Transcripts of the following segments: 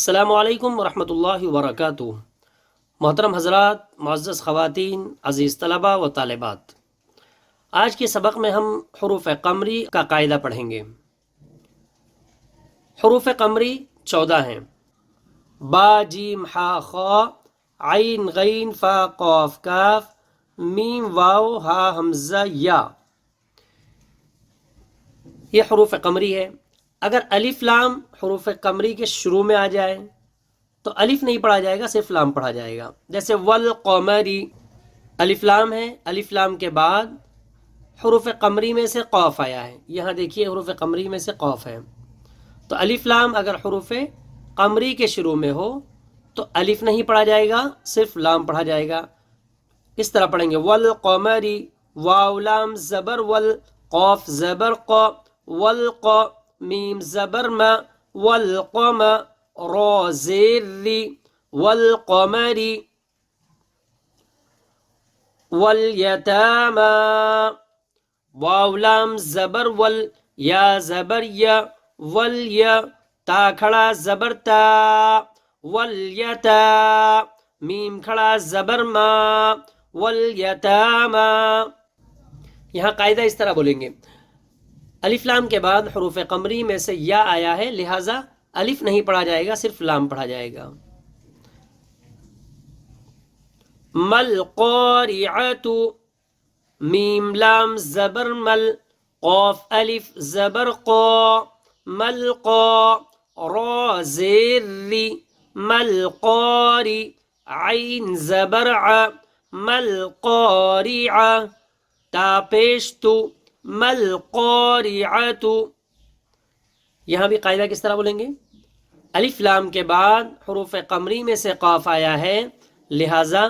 السلام علیکم ورحمۃ اللہ وبرکاتہ۔ محترم حضرات، معزز خواتین، عزیز طلباء و طالبات، آج کے سبق میں ہم حروف قمری کا قاعدہ پڑھیں گے۔ حروف قمری 14 ہیں: با، جیم، حا، خا، عین، غین، فا، قاف، کاف، میم، واو، ہا، حمزہ، یا۔ یہ حروف قمری ہے۔ اگر الف لام حروف قمری کے شروع میں آ جائے تو الف نہیں پڑھا جائے گا، صرف لام پڑھا جائے گا۔ جیسے والقمری، الف لام ہے، الف لام کے بعد حروف قمری میں سے قاف آیا ہے۔ یہاں دیکھیے حروف قمری میں سے قاف ہے، تو الف لام اگر حروف قمری کے شروع میں ہو تو الف نہیں پڑھا جائے گا، صرف لام پڑھا جائے گا۔ اس طرح پڑھیں گے: والقمری، واو لام زبر ول، قاف زبر ق، والق، میم زبر م، والقم، را زیر ری، والقمری، والیتاما، واو لام زبر ول، یا زبر یا، والیا، تا کھڑا زبر تا، والیتا، میم کھڑا زبر ما، والیتاما۔ یہاں قاعدہ اس طرح بولیں گے: الف لام کے بعد حروف قمری میں سے یا آیا ہے، لہٰذا الف نہیں پڑھا جائے گا، صرف لام پڑھا جائے گا۔ مل قارعۃ، میم لام زبر مل، قاف الف زبر قا، مل قا، را زیر ری، مل قاری، عین زبر ع، مل قارع، تا پیش تو، مل قارعۃ۔ یہاں بھی قاعدہ کس طرح بولیں گے: الف لام کے بعد حروف قمری میں سے قاف آیا ہے، لہٰذا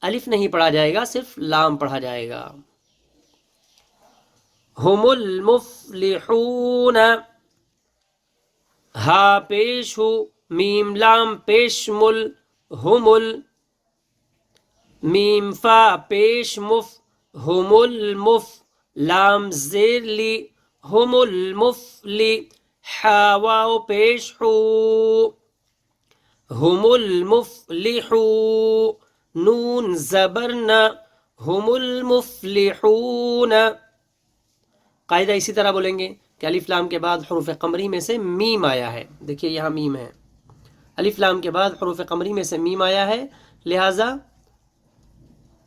الف نہیں پڑھا جائے گا، صرف لام پڑھا جائے گا۔ ہم المفلحون، ہا پیش ہو، میم لام پیش مل، ہم میم فا پیش مف، ہم المف، لام زیر لی، ہم المفلی، حا واو پیش ہو، ہم المفلحو، نون زبر نا، ہم المفلحون۔ قاعدہ اسی طرح بولیں گے کہ الف لام کے بعد حروف قمری میں سے میم آیا ہے، دیکھیے یہاں میم ہے، الف لام کے بعد حروف قمری میں سے میم آیا ہے، لہٰذا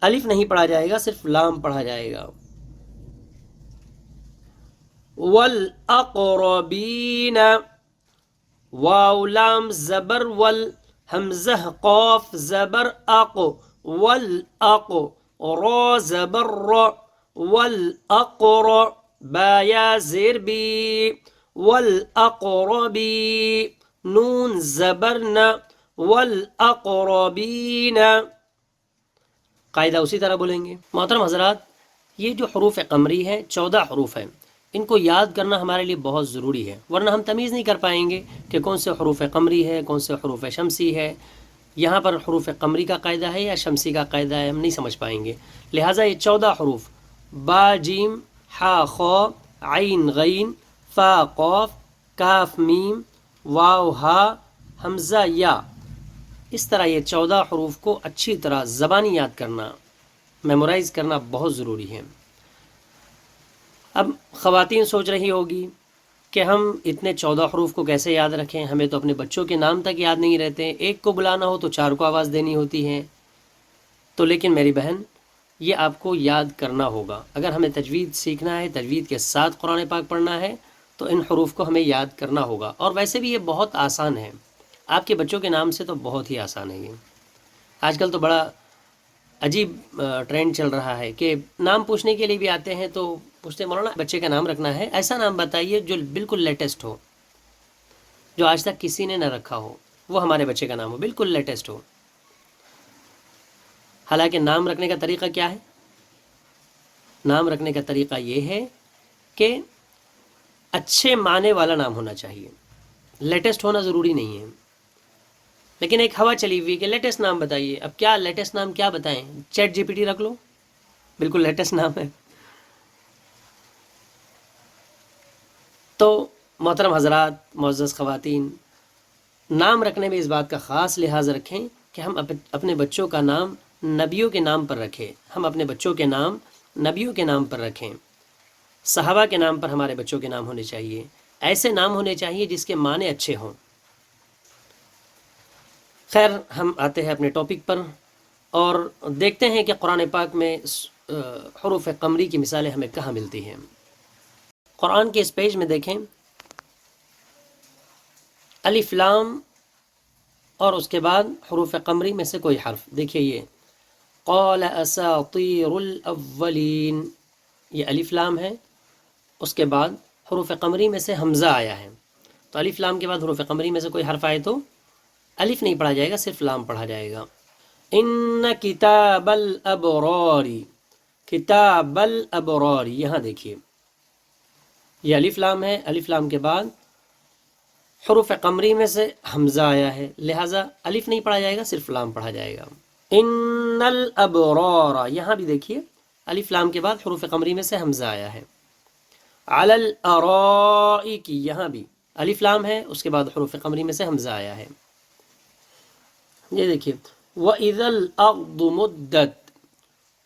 الف نہیں پڑھا جائے گا، صرف لام پڑھا جائے گا۔ والاقربین، واو لام زبر ول، حمزہ قاف زبر اق، والاق، را زبر ر، والاقر، با یا زیر بی، والاقربی، نون زبر ن، والاقربین۔ قاعدہ اسی طرح بولیں گے۔ محترم حضرات، یہ جو حروف قمری ہیں 14 حروف ہیں، ان کو یاد کرنا ہمارے لیے بہت ضروری ہے، ورنہ ہم تمیز نہیں کر پائیں گے کہ کون سے حروف قمری ہے، کون سے حروف شمسی ہے، یہاں پر حروف قمری کا قاعدہ ہے یا شمسی کا قاعدہ ہے، ہم نہیں سمجھ پائیں گے۔ لہٰذا یہ 14 حروف با، جیم، حا، خا، عین، غین، فا، قاف، کاف، میم، واو، ہا، حمزہ، یا، اس طرح یہ 14 حروف کو اچھی طرح زبانی یاد کرنا، میمورائز کرنا بہت ضروری ہے۔ اب خواتین سوچ رہی ہوگی کہ ہم اتنے 14 حروف کو کیسے یاد رکھیں، ہمیں تو اپنے بچوں کے نام تک یاد نہیں رہتے، ایک کو بلانا ہو تو 4 کو آواز دینی ہوتی ہے۔ تو لیکن میری بہن، یہ آپ کو یاد کرنا ہوگا۔ اگر ہمیں تجوید سیکھنا ہے، تجوید کے ساتھ قرآن پاک پڑھنا ہے، تو ان حروف کو ہمیں یاد کرنا ہوگا۔ اور ویسے بھی یہ بہت آسان ہے، آپ کے بچوں کے نام سے تو بہت ہی آسان ہے۔ یہ آج کل تو بڑا عجیب ٹرینڈ چل رہا ہے کہ نام پوچھنے کے لیے بھی آتے ہیں تو پوچھتے ہیں مولانا بچے کا نام رکھنا ہے، ایسا نام بتائیے جو بالکل لیٹسٹ ہو، جو آج تک کسی نے نہ رکھا ہو، وہ ہمارے بچے کا نام ہو، بالکل لیٹسٹ ہو۔ حالانکہ نام رکھنے کا طریقہ کیا ہے؟ نام رکھنے کا طریقہ یہ ہے کہ اچھے معنی والا نام ہونا چاہیے، لیٹسٹ ہونا ضروری نہیں ہے۔ لیکن ایک ہوا چلی ہوئی کہ لیٹسٹ نام بتائیے، اب کیا لیٹسٹ نام کیا بتائیں؟ چیٹ جی پی ٹی رکھ لو، بالکل لیٹسٹ نام ہے۔ تو محترم حضرات، معزز خواتین، نام رکھنے میں اس بات کا خاص لحاظ رکھیں کہ ہم اپنے بچوں کا نام نبیوں کے نام پر رکھیں، ہم اپنے بچوں کے نام نبیوں کے نام پر رکھیں، صحابہ کے نام پر ہمارے بچوں کے نام ہونے چاہیے، ایسے نام ہونے چاہیے جس کے معنی اچھے ہوں۔ خیر، ہم آتے ہیں اپنے ٹاپک پر اور دیکھتے ہیں کہ قرآن پاک میں حروف قمری کی مثالیں ہمیں کہاں ملتی ہیں۔ قرآن کے اس پیج میں دیکھیں، الف لام اور اس کے بعد حروف قمری میں سے کوئی حرف، دیکھیے یہ قال اساطیر الاولین، یہ الف لام ہے، اس کے بعد حروف قمری میں سے حمزہ آیا ہے، تو الف لام کے بعد حروف قمری میں سے کوئی حرف آئے تو الف نہیں پڑھا جائے گا، صرف لام پڑھا جائے گا۔ ان کتاب الابرار، کتاب الابرار، یہاں دیکھیے یہ الف لام ہے، الف لام کے بعد حروف قمری میں سے حمزہ آیا ہے، لہٰذا الف نہیں پڑھا جائے گا، صرف لام پڑھا جائے گا۔ ان الابرار، یہاں بھی دیکھیے الف لام کے بعد حروف قمری میں سے حمزہ آیا ہے۔ علی الارائک، یہاں بھی الف لام ہے، اس کے بعد حروف قمری میں سے حمزہ آیا ہے۔ یہ دیکھیے وَإِذَا الْأَرْضُ مُدَّتْ،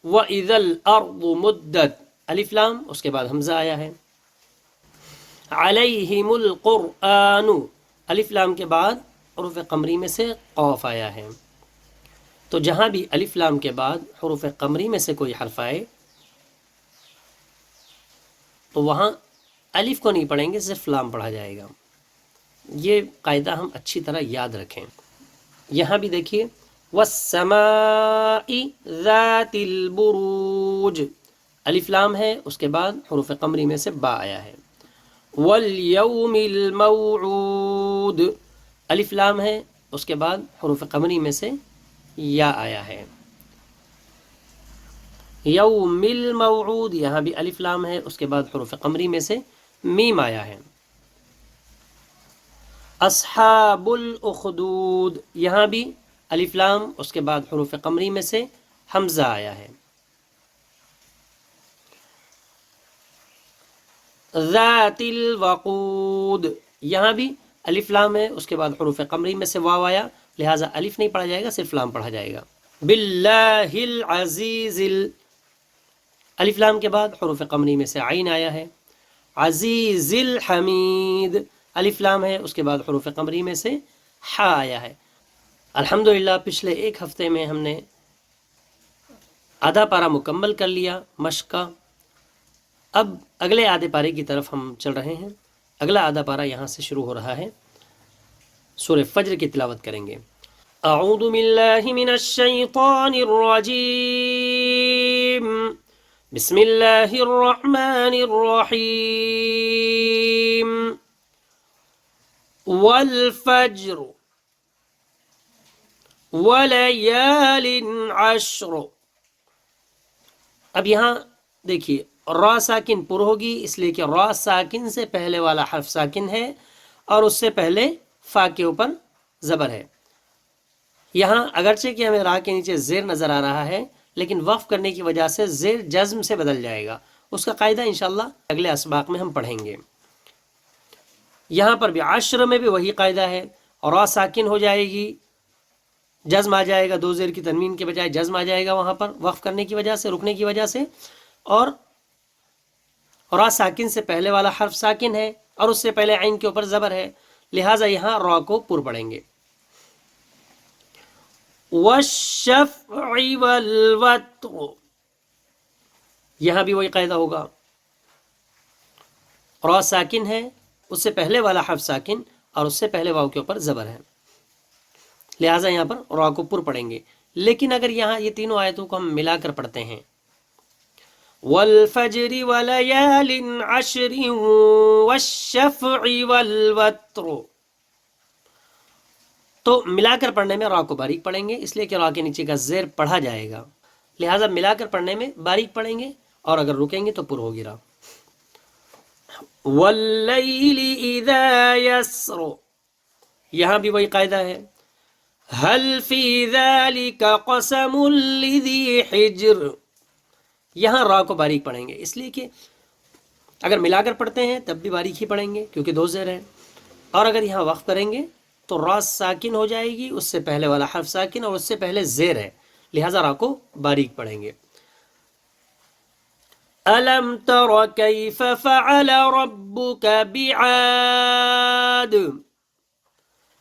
وَإِذَا الْأَرْضُ مُدَّتْ، الف لام، اس کے بعد حمزہ آیا ہے۔ علیہم القرآن، الف لام کے بعد حروف قمری میں سے قاف آیا ہے۔ تو جہاں بھی الف لام کے بعد حروف قمری میں سے کوئی حرف آئے تو وہاں الف کو نہیں پڑھیں گے، صرف لام پڑھا جائے گا۔ یہ قاعدہ ہم اچھی طرح یاد رکھیں۔ یہاں بھی دیکھیے وَالسَّمَاءِ ذَاتِ الْبُرُوجِ، الف لام ہے، اس کے بعد حروف قمری میں سے با آیا ہے۔ وَالْيَوْمِ الْمَوْعُودِ، الف لام ہے، اس کے بعد حروف قمری میں سے یا آیا ہے۔ یوم الموعود، یہاں بھی الف لام ہے، اس کے بعد حروف قمری میں سے میم آیا ہے۔ اصحاب الاخدود، یہاں بھی الف لام، اس کے بعد حروف قمری میں سے حمزہ آیا ہے۔ ذات الوقود، یہاں بھی الف لام ہے، اس کے بعد حروف قمری میں سے واو آیا، لہٰذا الف نہیں پڑھا جائے گا، صرف لام پڑھا جائے گا۔ باللہ العزیز، الف لام کے بعد حروف قمری میں سے عین آیا ہے۔ عزیز الحمید، الف لام ہے، اس کے بعد حروف قمری میں سے حا آیا ہے۔ الحمدللہ پچھلے ایک ہفتے میں ہم نے آدھا پارہ مکمل کر لیا مشق کا۔ اب اگلے آدھے پارے کی طرف ہم چل رہے ہیں۔ اگلا آدھا پارہ یہاں سے شروع ہو رہا ہے، سورہ فجر کی تلاوت کریں گے۔ اعوذ باللہ من الشیطان الرجیم، بسم اللہ الرحمن الرحیم۔ والفجر ولیال عشر، اب یہاں دیکھیے را ساکن پر ہوگی، اس لیے کہ را ساکن سے پہلے والا حرف ساکن ہے اور اس سے پہلے فا کے اوپر زبر ہے۔ یہاں اگرچہ کہ ہمیں را کے نیچے زیر نظر آ رہا ہے، لیکن وقف کرنے کی وجہ سے زیر جزم سے بدل جائے گا۔ اس کا قاعدہ انشاءاللہ اگلے اسباق میں ہم پڑھیں گے۔ یہاں پر بھی عشر میں بھی وہی قاعدہ ہے، اور را ساکن ہو جائے گی، جزم آ جائے گا، دو زیر کی تنوین کے بجائے جزم آ جائے گا وہاں پر وقف کرنے کی وجہ سے، رکنے کی وجہ سے، اور را ساکن سے پہلے والا حرف ساکن ہے اور اس سے پہلے عین کے اوپر زبر ہے، لہٰذا یہاں را کو پر پڑھیں گے۔ والشفع والوتر، یہاں بھی وہی قاعدہ ہوگا، را ساکن ہے، اس سے پہلے والا حرف ساکن اور اس سے پہلے واو کے اوپر زبر ہے، لہٰذا یہاں پر را کو پر پڑھیں گے۔ لیکن اگر یہاں یہ تینوں آیتوں کو ہم ملا کر پڑھتے ہیں، والفجر ولیال عشر والشفع والوتر، تو ملا کر پڑھنے میں را کو باریک پڑھیں گے، اس لیے کہ را کے نیچے کا زیر پڑھا جائے گا، لہٰذا ملا کر پڑھنے میں باریک پڑھیں گے، اور اگر رکیں گے تو پر ہوگی را۔ واللیل اذا یسر، یہاں بھی وہی قاعدہ ہے، هل فی ذلک قسم لذی حجر، یہاں را کو باریک پڑھیں گے، اس لیے کہ اگر ملا کر پڑھتے ہیں تب بھی باریک ہی پڑھیں گے کیونکہ دو زیر ہیں، اور اگر یہاں وقف کریں گے تو را ساکن ہو جائے گی، اس سے پہلے والا حرف ساکن اور اس سے پہلے زیر ہے، لہٰذا را کو باریک پڑھیں گے۔ أَلَمْ تَرَ كَيْفَ فَعَلَ رَبُّكَ بِعَادٍ۔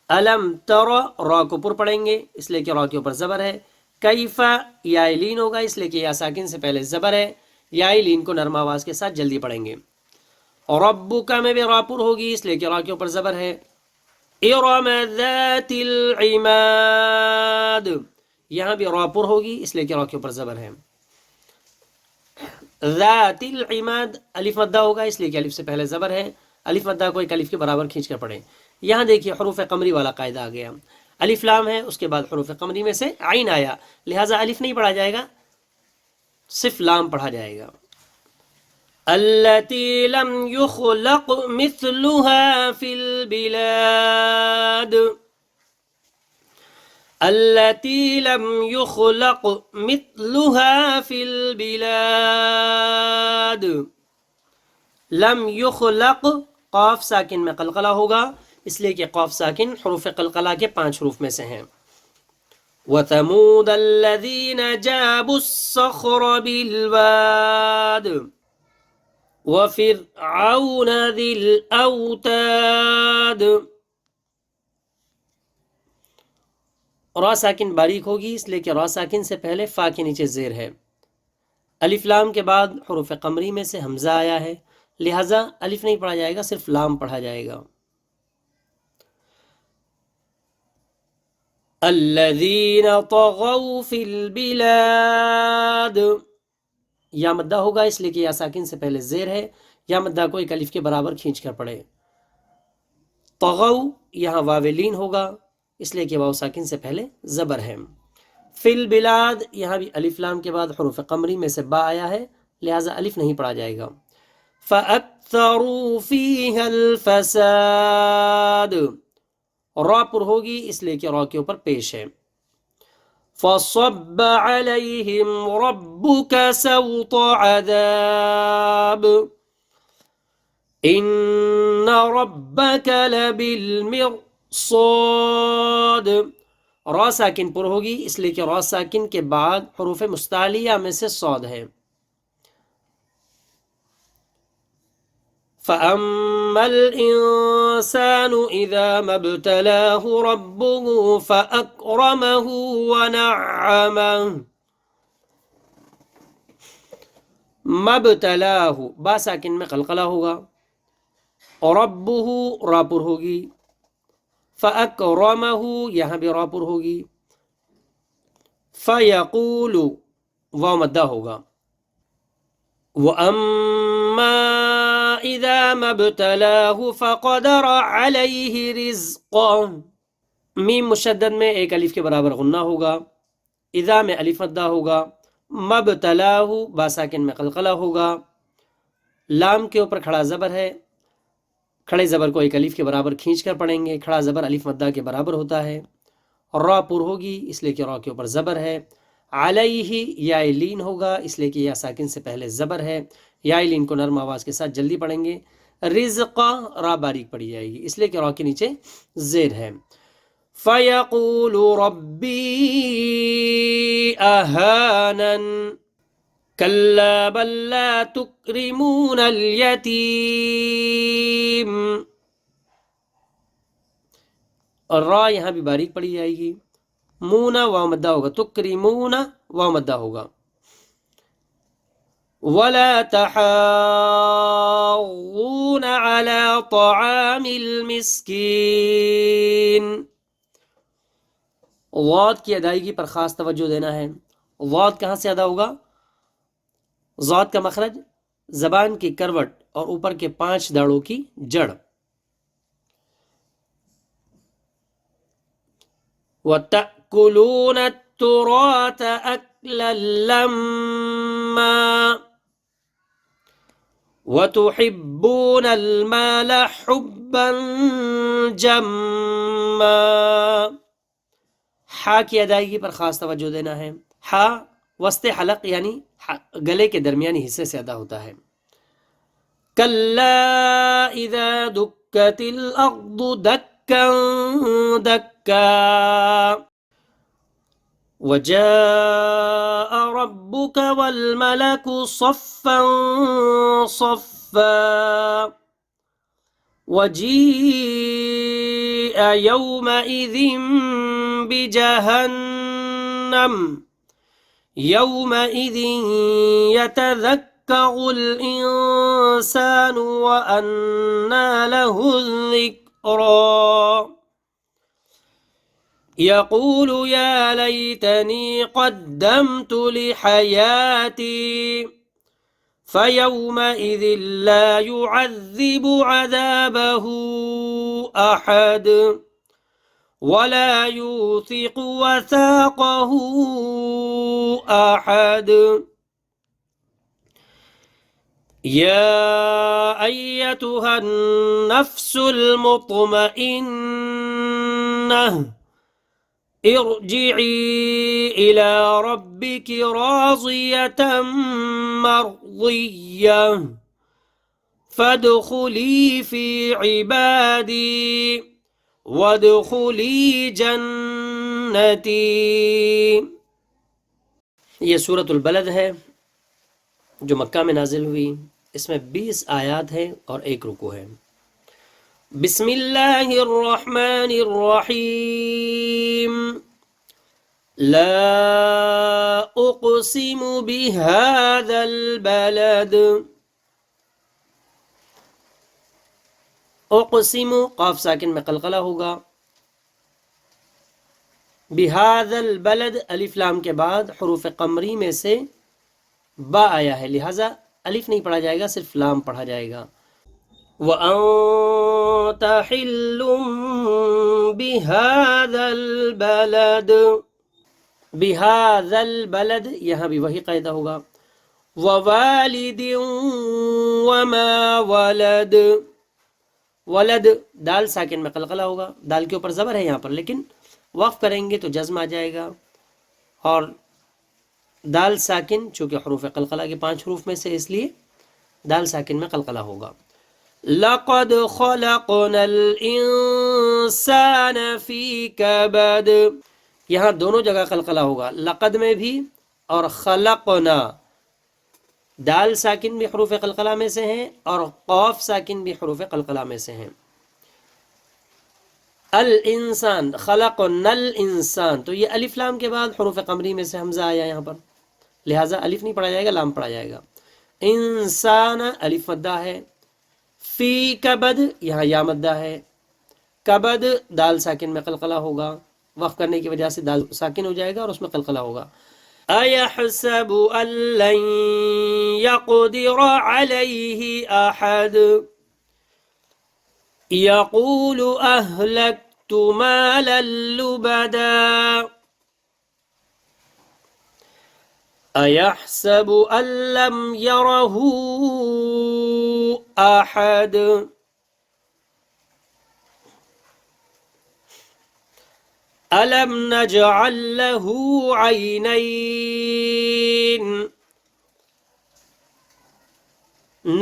علم تر، را کو پر پڑھیں گے اس لیے کہ را کے اوپر زبر ہے۔ کیفا یا لین ہوگا اس لیے کہ یا ساکن سے پہلے زبر ہے، یا لین کو نرم آواز کے ساتھ جلدی پڑھیں گے۔ اور ربک میں بھی را پر ہوگی اس لیے کہ را کے اوپر زبر ہے۔ ارم ذات العماد، یہاں بھی را پر ہوگی اس لیے کہ را کے اوپر زبر ہے۔ ذات العماد الف مدہ ہوگا اس لیے کہ الف سے پہلے زبر ہے، الف مدہ کو ایک الف کے برابر کھینچ کر پڑھیں۔ یہاں دیکھیے حروف قمری والا قاعدہ آ گیا، الف لام ہے اس کے بعد حروف قمری میں سے عین آیا، لہٰذا الف نہیں پڑھا جائے گا، صرف لام پڑھا جائے گا۔ التي لم يخلق مثلها في البلاد، التي لم يخلق مثلها في البلاد، لم يخلق قاف ساکن میں قلقلہ ہوگا اس لیے کہ قاف ساکن حروف قلقلہ کے 5 حروف میں سے ہیں۔ وَثَمُودَ الَّذِينَ جَابُوا الصَّخْرَ بِالْوَادِ وَفِرْعَوْنَ ذِي الْأَوْتَادِ۔ را ساکن باریک ہوگی اس لیے کہ را ساکن سے پہلے فا کے نیچے زیر ہے، الف لام کے بعد حروف قمری میں سے حمزہ آیا ہے، لہٰذا الف نہیں پڑھا جائے گا، صرف لام پڑھا جائے گا۔ الذین طغوا فی البلاد، یا مدہ ہوگا اس لیے کہ یا ساکن سے پہلے زیر ہے، یا مدہ کو ایک الف کے برابر کھینچ کر پڑھے۔ طغوا یہاں واو لین ہوگا اس لیے کہ واو ساکن سے پہلے زبر ہے۔ فی البلاد یہاں بھی الف لام کے بعد حروف قمری میں سے با آیا ہے، لہٰذا الف نہیں پڑھا جائے گا۔ فَأَكْثَرُوا فِيهَا الْفَسَادِ، را پر ہوگی اس لیے کہ را کے اوپر پیش ہے۔ فَصَبَّ عَلَيْهِمْ رَبُّكَ سَوْطَ عَذَابٍ إِنَّ رَبَّكَ لَبِالْمِرْصَادِ، را ساکن پر ہوگی اس لیے کہ را ساکن کے بعد حروف مستعلیہ میں سے صاد ہے۔ فَأَمَّا الْإِنسَانُ إِذَا مَا ابْتَلَاهُ رَبُّهُ فَأَكْرَمَهُ وَنَعَّمَهُ، مَبْتَلَاهُ با ساکن میں قلقلہ ہوگا، اور ربہ را پر ہوگی، فَأَكْرَمَهُ یہاں بھی را پر ہوگی، فَيَقُولُ واو مدہ ہوگا، وَأَمَّا إِذَا مَا ابْتَلَاهُ فَقَدَرَ عَلَيْهِ رِزْقَهُ، میم مشدد میں ایک الف کے برابر غنہ ہوگا، اذا میں الف مدہ ہوگا، مبتلاہ با ساکن میں قلقلہ ہوگا، لام کے اوپر کھڑا زبر ہے، کھڑے زبر کو ایک الف کے برابر کھینچ کر پڑھیں گے، کھڑا زبر الف مدہ کے برابر ہوتا ہے، اور را پر ہوگی اس لیے کہ را کے اوپر زبر ہے۔ علیہ یا لین ہوگا اس لیے کہ یا ساکن سے پہلے زبر ہے، یا لین کو نرم آواز کے ساتھ جلدی پڑھیں گے۔ رزقا را باریک پڑھی جائے گی اس لیے کہ را کے نیچے زیر ہے۔ فَيَقُولُ رَبِّي أَهَانَنِ كَلَّا بَل لَّا تُكْرِمُونَ الْيَتِيمَ، اور را یہاں بھی باریک پڑھی جائے گی، مونا واو مدہ ہوگا، تکریمون واو مدہ ہوگا۔ وَلَا تَحَاضُّونَ عَلَى طَعَامِ الْمِسْكِينِ، ضاد کی ادائیگی پر خاص توجہ دینا ہے۔ ضاد کہاں سے ادا ہوگا؟ ضاد کا مخرج زبان کی کروٹ اور اوپر کے 5 داڑوں کی جڑ۔ وَتَأْكُلُونَ التُّرَاثَ أَكْلًا لَمًّا وَتُحِبُّونَ الْمَالَ حُبًّا جَمًّا، ہا کی ادائیگی پر خاص توجہ دینا ہے۔ ہا وسط حلق یعنی گلے کے درمیانی حصے سے ادا ہوتا ہے۔ کَلَّا إِذَا دُكَّتِ الْأَرْضُ دَكًّا دكا دكا وجاء ربك والملك صفا صفا وجيء يومئذ بجهنم يومئذ يتذكر الإنسان وأنى له الذكرى يقول يا ليتني قدمت لحياتي فيومئذ لا يعذب عذابه أحد ولا يوثق وثاقه أحد يا أيتها النفس المطمئنة ارجعي إلى ربك راضية مرضية فادخلي في عبادي وادخلی جنتی. یہ سورۃ البلد ہے جو مکہ میں نازل ہوئی. اس میں 20 آیات ہیں اور 1 رکوع ہے. بسم اللہ الرحمن الرحیم. لا اقسم بهذا البلد. اقسم قاف ساکن میں قلقلہ ہوگا. بہذا البلد الف لام کے بعد حروف قمری میں سے با آیا ہے، لہذا الف نہیں پڑھا جائے گا، صرف لام پڑھا جائے گا. وَأَنْتَ حِلٌّ بِهَذَا الْبَلَدِ. بِهَذَا الْبَلَدِ یہاں بھی وہی قاعدہ ہوگا. وَوَالِدٍ وَمَا وَلَدٍ. ولد دال ساکن میں قلقلہ ہوگا. دال کے اوپر زبر ہے یہاں پر، لیکن وقف کریں گے تو جزم آ جائے گا. اور دال ساکن چونکہ حروف قلقلہ کے 5 حروف میں سے، اس لیے دال ساکن میں قلقلہ ہوگا. لقد خلقنا الانسان فی کبد. یہاں دونوں جگہ قلقلہ ہوگا، لقد میں بھی اور خلقنا. دال ساکن بھی حروف قلقلہ میں سے ہیں اور قاف ساکن بھی حروف قلقلہ میں سے ہیں. الانسان خلقنا الانسان، تو یہ الف لام کے بعد حروف قمری میں سے حمزہ آیا یہاں پر، لہٰذا الف نہیں پڑھا جائے گا، لام پڑھا جائے گا. انسان الف مدہ ہے. فی کبد یہاں یا مدہ ہے. کبد دال ساکن میں قلقلہ ہوگا، وقف کرنے کی وجہ سے دال ساکن ہو جائے گا اور اس میں قلقلہ ہوگا. أَيَحْسَبُ أَن لَّن يَقْدِرَ عَلَيْهِ أَحَدٌ يَقُولُ أَهْلَكْتُ مَالًا لُّبَدًا أَيَحْسَبُ أَن لَّمْ يَرَهُ أَحَدٌ أَلَمْ نَجْعَل لَّهُ عَيْنَيْنِ.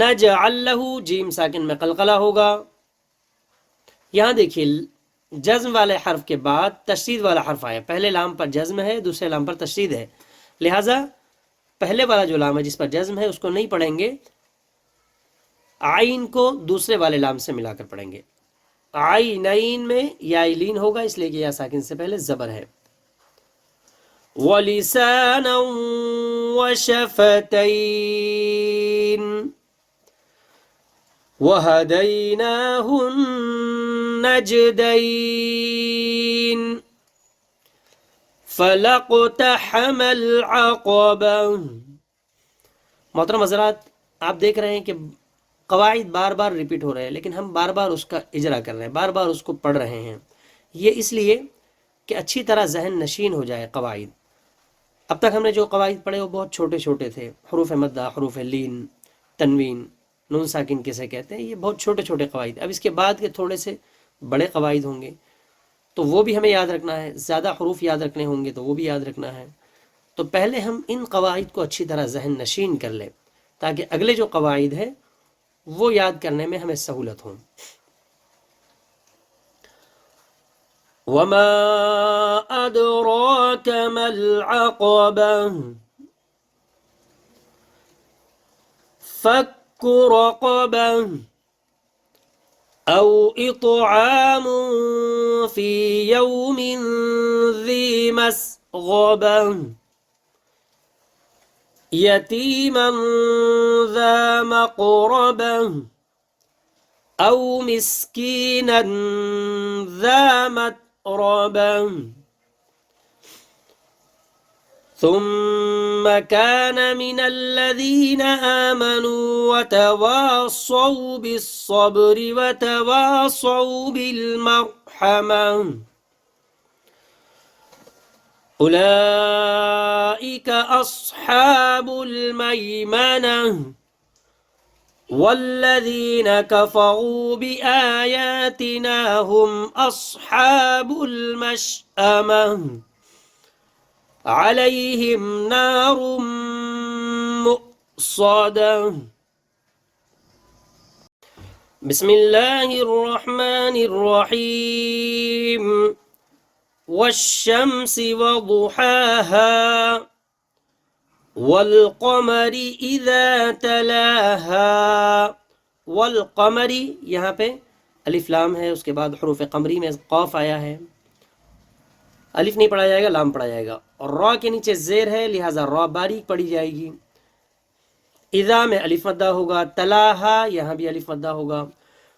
نجعل لہ جیم ساکن میں قلقلہ ہوگا. یہاں دیکھیے جزم والے حرف کے بعد تشدید والا حرف آیا. پہلے لام پر جزم ہے، دوسرے لام پر تشدید ہے، لہٰذا پہلے والا جو لام ہے جس پر جزم ہے اس کو نہیں پڑھیں گے، عین کو دوسرے والے لام سے ملا کر پڑھیں گے. عینین میں یا لین ہوگا، اس لیے کہ یا ساکن سے پہلے زبر ہے. وَلِسَانًا وَشَفَتَيْن وَهَدَيْنَاهُ النَّجْدَيْنِ فَلَاقْتَحَمَ الْعَقَبَةَ. محترم حضرات، آپ دیکھ رہے ہیں کہ قواعد بار بار ریپیٹ ہو رہے ہیں، لیکن ہم بار بار اس کا اجرا کر رہے ہیں، بار بار اس کو پڑھ رہے ہیں. یہ اس لیے کہ اچھی طرح ذہن نشین ہو جائے قواعد. اب تک ہم نے جو قواعد پڑھے وہ بہت چھوٹے چھوٹے تھے. حروف مدہ، حروف لین، تنوین، نون ساکن کسے کہتے ہیں، یہ بہت چھوٹے چھوٹے قواعد. اب اس کے بعد کے تھوڑے سے بڑے قواعد ہوں گے تو وہ بھی ہمیں یاد رکھنا ہے. زیادہ حروف یاد رکھنے ہوں گے تو وہ بھی یاد رکھنا ہے. تو پہلے ہم ان قواعد کو اچھی طرح ذہن نشین کر لیں تاکہ اگلے جو قواعد ہیں وہ یاد کرنے میں ہمیں سہولت ہو. وما أدراك ما العقبة فك رقبة أو إطعام في يوم ذي مسغبة يتيما ذا مقربة أو مسكينا ذا متربة ثم كان من الذين آمنوا وتواصوا بالصبر وتواصوا بالمرحمة أولئك أصحاب الميمنة والذين كفروا بآياتنا هم أصحاب المشأمة عليهم نار مؤصدة بسم الله الرحمن الرحيم والشمس وضحاها والقمر اذا تلاها والقمر یہاں پہ الف لام ہے، اس کے بعد حروف قمری میں قاف آیا ہے، الف نہیں پڑھا جائے گا، لام پڑھا جائے گا، اور را کے نیچے زیر ہے لہٰذا را باریک پڑھی جائے گی. اذا میں الف مدہ ہوگا، تلاہا یہاں بھی الف مدہ ہوگا.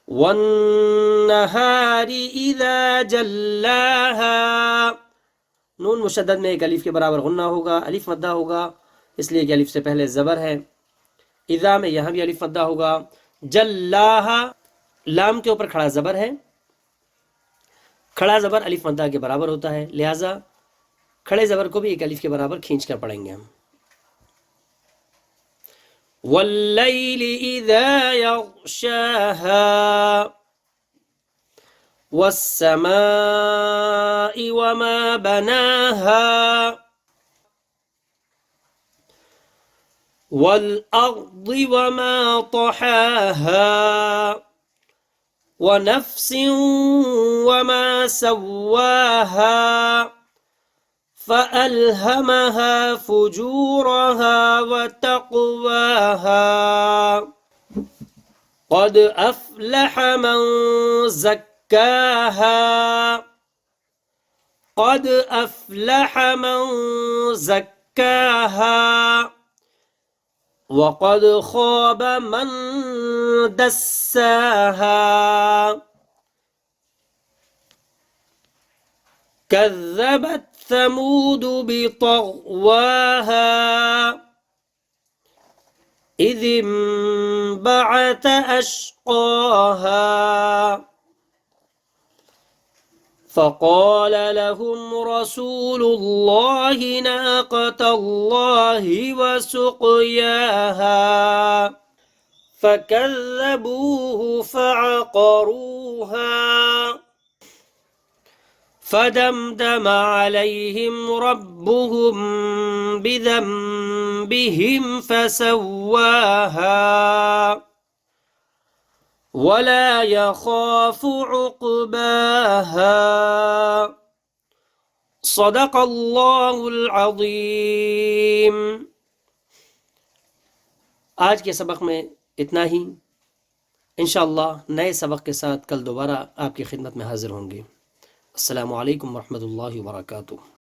والنہار اذا جلاہا نون مشدد میں ایک الف کے برابر غنہ ہوگا، الف مدہ ہوگا اس لیے کہ الف سے پہلے زبر ہے. اذا میں یہاں بھی الف مدہ ہوگا. جلاہا لام کے اوپر کھڑا زبر ہے، کھڑا زبر الف مدہ کے برابر ہوتا ہے لہٰذا کھڑے زبر کو بھی ایک الف کے برابر کھینچ کر پڑھیں گے ہم. واللیل اذا یغشاہا والسماء وما بناها والأرض وما طحاها ونفس وما سواها فألهمها فجورها وتقواها قد أفلح من زكاها قد أفلح من زكاها وقد خاب من دساها كذبت ثمود بطغواها إذ انبعث أشقاها فقال لهم رسول الله ناقة الله وسقياها فكذبوه فعقروها فدمدم عليهم ربهم بذنبهم فسواها ولا يخاف عقباها صدق اللہ العظیم. آج کے سبق میں اتنا ہی. انشاءاللہ نئے سبق کے ساتھ کل دوبارہ آپ کی خدمت میں حاضر ہوں گے. السلام علیکم ورحمۃ اللہ وبرکاتہ.